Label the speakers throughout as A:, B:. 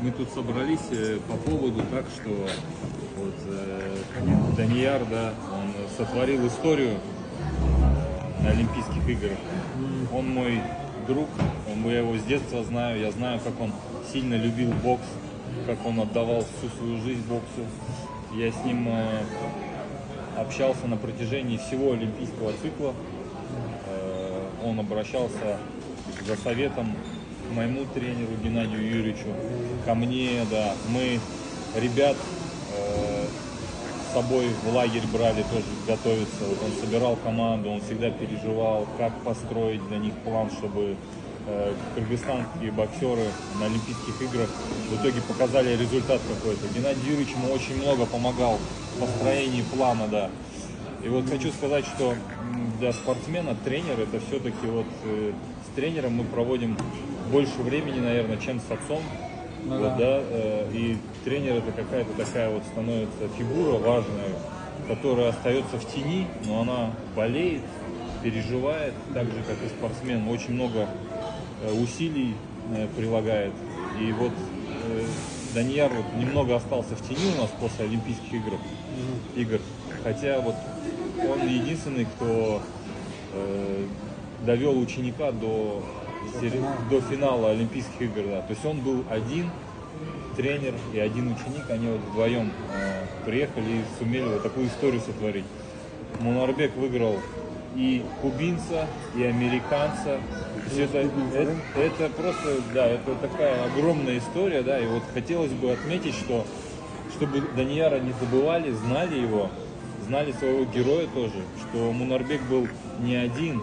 A: Мы тут собрались по поводу так, что вот Данияр, да, он сотворил историю на Олимпийских играх. Он мой друг, я его с детства знаю, я знаю, как он сильно любил бокс, как он отдавал всю свою жизнь боксу. Я с ним общался на протяжении всего олимпийского цикла. Он обращался за советом к моему тренеру Геннадию Юрьевичу, ко мне, да. Мы ребят с собой в лагерь брали тоже готовиться. Вот он собирал команду, он всегда переживал, как построить для них план, чтобы кыргызстанские боксеры на Олимпийских играх в итоге показали результат какой-то. Геннадий Юрьевич ему очень много помогал в построении плана, да. И вот хочу сказать, что для спортсмена тренер это все-таки вот с тренером мы проводим больше времени, наверное, чем с отцом.
B: Ну,
A: вот, да. И тренер это какая-то такая вот становится фигура важная, которая остается в тени, но она болеет, переживает, так же как и спортсмен, очень много усилий прилагает. И вот Данияр вот немного остался в тени у нас после Олимпийских игр. Хотя вот он единственный, кто довел ученика до финала Олимпийских игр. Да. То есть он был один тренер и один ученик, они вот вдвоем приехали и сумели вот такую историю сотворить. Мунарбек выиграл и кубинца, и американца. Это просто, да, это такая огромная история, да, и вот хотелось бы отметить, что чтобы Данияра не забывали, знали его, знали своего героя тоже, что Мунарбек был не один,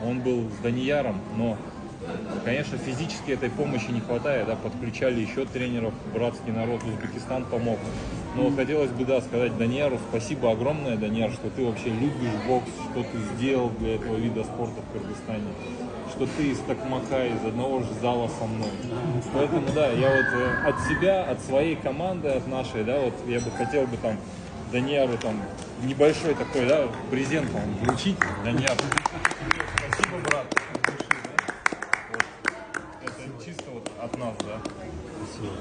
A: он был с Данияром, но, конечно, физически этой помощи не хватает, да, подключали еще тренеров, братский народ, Узбекистан помог. Но хотелось бы, да, сказать Данияру спасибо огромное, Данияр, что ты вообще любишь бокс, что ты сделал для этого вида спорта в Кыргызстане, что ты из Токмака, из одного же зала со мной. Поэтому, да, я вот от себя, от своей команды, от нашей, да, вот я бы хотел бы там Данияру там небольшой такой, да, презент там вручить. Данияр, спасибо, брат. Вот. Это чисто вот от нас, да.
B: Спасибо.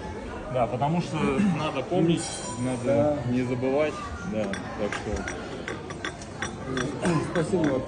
A: Да, потому что надо помнить, надо не забывать, да, так что.
B: Спасибо.